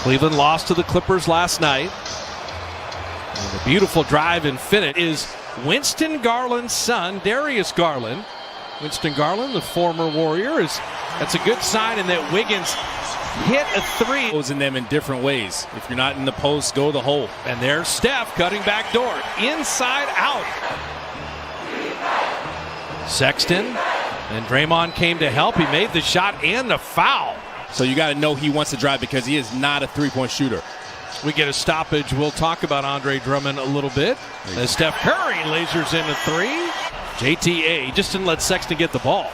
Cleveland lost to the Clippers last night. And the beautiful drive and finish is Winston Garland's son, Darius Garland. Winston Garland, the former Warrior, that's a good sign in that Wiggins hit a three. Goes in them in different ways. If you're not in the post, go to the hole. And there's Steph cutting back door, inside out. Sexton and Draymond came to help. He made the shot and the foul. So you got to know he wants to drive because he is not a three-point shooter. We get a stoppage. We'll talk about Andre Drummond a little bit. As Steph Curry lasers in a three. JTA just didn't let Sexton get the ball.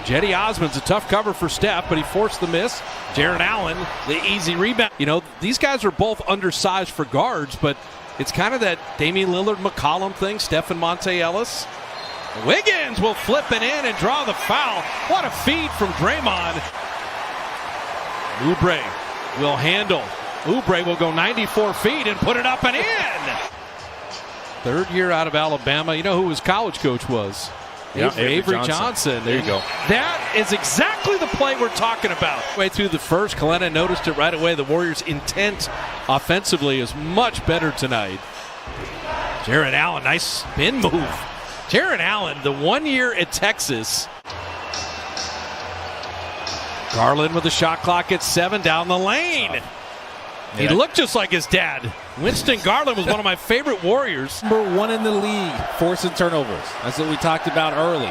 Jetty Osman's a tough cover for Steph, but he forced the miss. Jarrett Allen, the easy rebound. You know, these guys are both undersized for guards, but it's kind of that Damian Lillard-McCollum thing. Steph and Monte Ellis. Wiggins will flip it in and draw the foul. What a feed from Draymond. Oubre will handle. Oubre will go 94 feet and put it up and in. Third year out of Alabama. You know who his college coach was? Yeah, Avery Johnson. There you go. That is exactly the play we're talking about. Way through the first, Kalena noticed it right away. The Warriors' intent offensively is much better tonight. Jarrett Allen, nice spin move. Jarrett Allen, the 1 year at Texas. Garland with the shot clock at 7 down the lane. He looked just like his dad. Winston Garland was one of my favorite Warriors. Number 1 in the league, forcing turnovers. That's what we talked about early.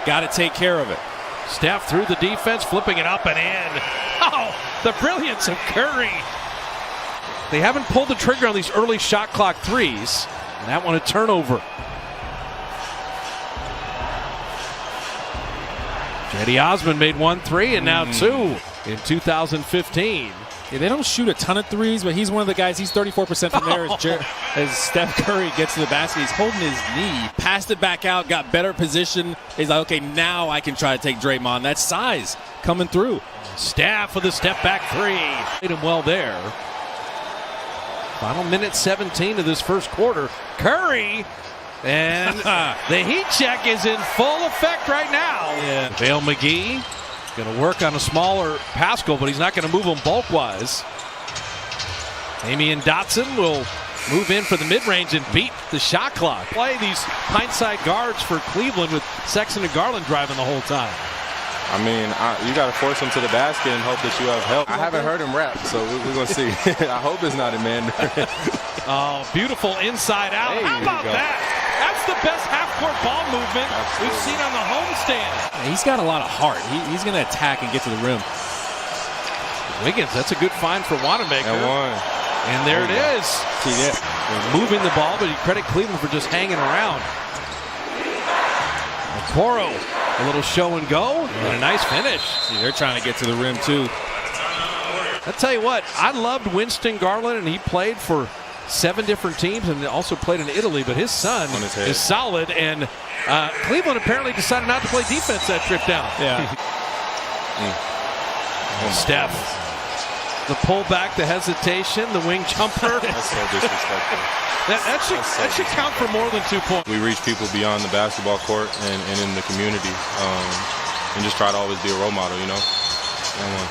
Got to take care of it. Steph through the defense, flipping it up and in. Oh, the brilliance of Curry. They haven't pulled the trigger on these early shot clock threes. And that one a turnover. Jetty Osman made 1 3 and now 2 in 2015. Yeah, they don't shoot a ton of threes, but he's one of the guys. He's 34% from there as Steph Curry gets to the basket. He's holding his knee, passed it back out, got better position. He's like, okay, now I can try to take Draymond. That's size coming through. Steph with a step back three. Played him well there. Final minute 17 of this first quarter. Curry. And the heat check is in full effect right now. Yeah. Vale McGee going to work on a smaller Pascal, but he's not going to move him bulk-wise. Damian Dotson will move in for the mid-range and beat the shot clock. Play these hindsight guards for Cleveland with Sexton and Garland driving the whole time. I mean, you got to force him to the basket and hope that you have help. I haven't heard him rap, so we're going to see. I hope it's not in Mandarin. Oh, beautiful inside out. How about that? That's the best half-court ball movement we've seen on the homestand. Yeah, he's got a lot of heart. He's going to attack and get to the rim. Wiggins, that's a good find for Wanamaker. And one. And there it is. They're moving the ball, but you credit Cleveland for just hanging around. Okoro, a little show and go, and a nice finish. See, they're trying to get to the rim, too. I'll tell you what, I loved Winston Garland, and he played for 7 different teams and also played in Italy, but his son is solid, and Cleveland apparently decided not to play defense that trip down. Yeah. Steph, the pullback, the hesitation, the wing jumper. That's so disrespectful. That should count for more than 2 points. We reach people beyond the basketball court and in the community, and just try to always be a role model, you know.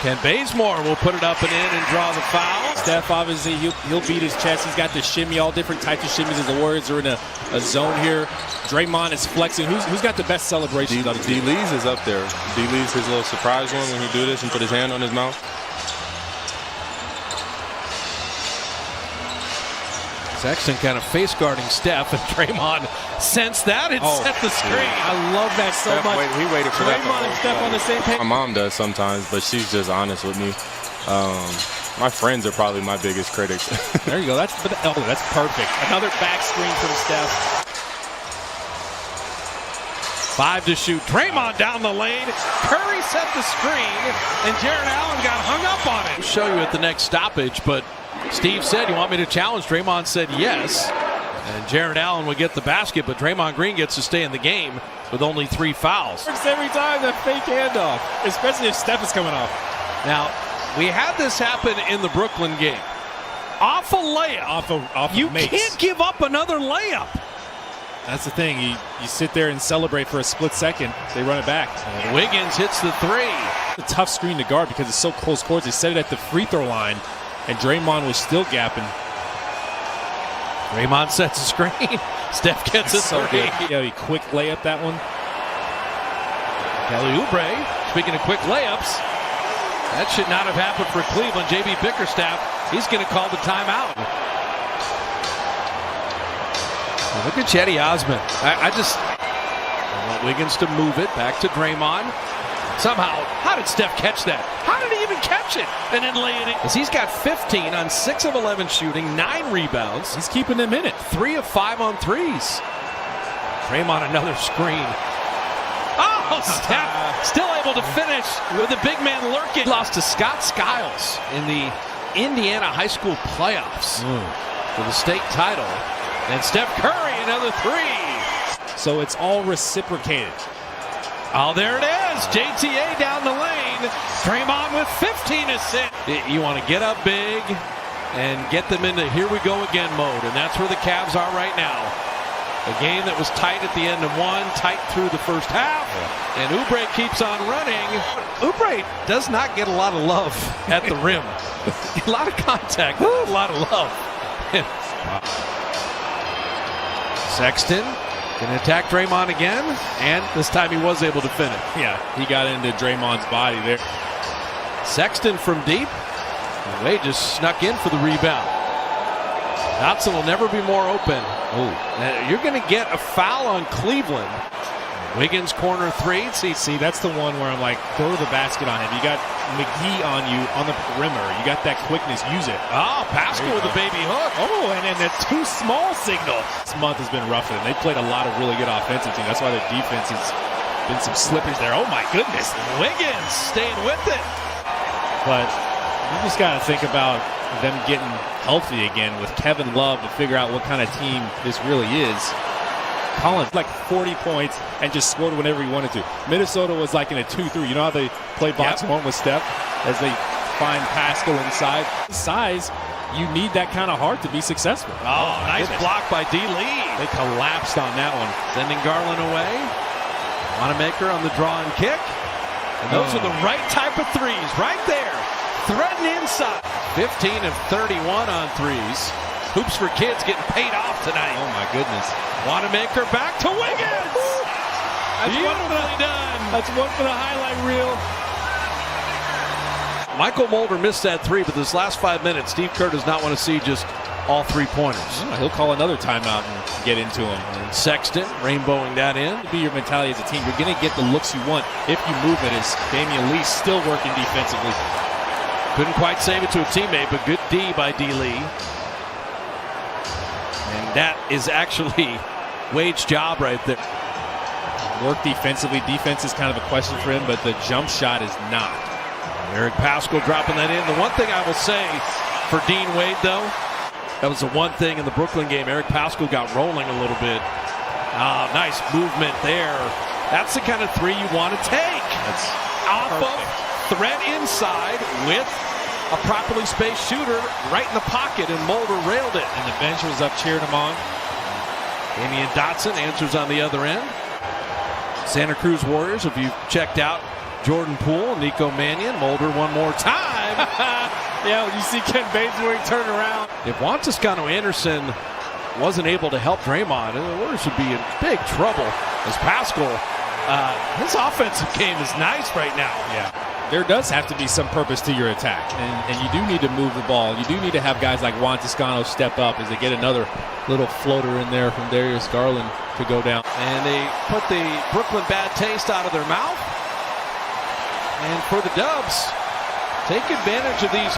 Ken Bazemore will put it up and in and draw the foul. Steph, obviously, he'll beat his chest. He's got the shimmy, all different types of shimmies as the Warriors are in a zone here. Draymond is flexing. Who's got the best celebration? D-Lee's is up there. D-Lee's his little surprise one when he do this and put his hand on his mouth. Sexton kind of face guarding Steph, and Draymond sensed that and set the screen. I love that so Steph much. He waited for Draymond and Steph on the same page. My mom does sometimes, but she's just honest with me. My friends are probably my biggest critics. There you go. That's perfect. Another back screen from Steph. 5 to shoot. Draymond down the lane. Curry set the screen, and Jarrett Allen got hung up on it. I'll show you at the next stoppage, but Steve said, "You want me to challenge?" Draymond said yes. And Jarrett Allen would get the basket, but Draymond Green gets to stay in the game with only 3 fouls. Works every time, that fake handoff, especially if Steph is coming off. Now, we had this happen in the Brooklyn game. Off a layup. Off you Mace. can't give up another layup. That's the thing. You sit there and celebrate for a split second. They run it back. And Wiggins hits the 3. It's a tough screen to guard because it's so close courts. They set it at the free throw line. and Draymond was still gapping. Draymond sets a screen. Steph gets a three. Yeah, he quick layup that one. Kelly Oubre, speaking of quick layups, that should not have happened for Cleveland. J.B. Bickerstaff, he's going to call the timeout. Look at Cedi Osman. I want Wiggins to move it back to Draymond. Somehow, how did Steph catch that? How did he even catch it and then lay it in? Because he's got 15 on 6 of 11 shooting, 9 rebounds. He's keeping them in it. 3 of 5 on threes. Draymond, another screen. Oh, Steph still able to finish with the big man lurking. Lost to Scott Skiles in the Indiana high school playoffs for the state title. And Steph Curry, another 3. So it's all reciprocated. Oh, there it is. JTA down the lane. Draymond with 15 assists. You want to get up big and get them into here we go again mode. And that's where the Cavs are right now. A game that was tight at the end of one, tight through the first half. And Oubre keeps on running. Oubre does not get a lot of love at the rim. A lot of contact, a lot of love. Sexton going to attack Draymond again, and this time he was able to finish. Yeah, he got into Draymond's body there. Sexton from deep. Wade just snuck in for the rebound. Dotson will never be more open. You're going to get a foul on Cleveland. Wiggins corner 3. See, that's the one where I'm like, go to the basket on him. You got McGee on you on the perimeter. You got that quickness. Use it. Oh, Pascal with a baby hook. Oh, and then the too small signal. This month has been rough for them. They played a lot of really good offensive teams. That's why their defense has been some slippage there. Oh, my goodness. Wiggins staying with it. But you just got to think about them getting healthy again with Kevin Love to figure out what kind of team this really is. Collins like 40 points and just scored whenever he wanted to. Minnesota was like in a 2-3. You know how they play box one with Steph as they find Pascal inside. Size, you need that kind of heart to be successful. Oh, nice block by D. Lee. They collapsed on that one. Sending Garland away. Wanamaker on the draw and kick. And those are the right type of threes right there. Threading inside. 15 of 31 on threes. Hoops for Kids getting paid off tonight. Oh, my goodness. Wanamaker back to Wiggins. Beautifully done. That's one for the highlight reel. Michael Mulder missed that 3, but this last 5 minutes, Steve Kerr does not want to see just all 3-pointers. He'll call another timeout and get into him. And Sexton rainbowing that in. Be your mentality as a team. You're going to get the looks you want if you move it. As Damian Lee still working defensively. Couldn't quite save it to a teammate, but good D by D. Lee. And that is actually Wade's job right there. Work defensively. Defense is kind of a question for him, but the jump shot is not. Eric Pascal dropping that in. The one thing I will say for Dean Wade, though, that was the one thing in the Brooklyn game. Eric Pascal got rolling a little bit. Nice movement there. That's the kind of 3 you want to take. That's off of threat inside with a properly spaced shooter right in the pocket, and Mulder railed it. And the bench was up cheering him on. Damian Dotson answers on the other end. Santa Cruz Warriors, if you've checked out Jordan Poole, Nico Mannion, Mulder one more time. Yeah, when you see Ken Batesbury turn around. If Juan Toscano Anderson wasn't able to help Draymond, the Warriors would be in big trouble as Pascal. His offensive game is nice right now. Yeah. There does have to be some purpose to your attack, and you do need to move the ball. You do need to have guys like Juan Toscano step up as they get another little floater in there from Darius Garland to go down. And they put the Brooklyn bad taste out of their mouth. And for the Dubs, take advantage of these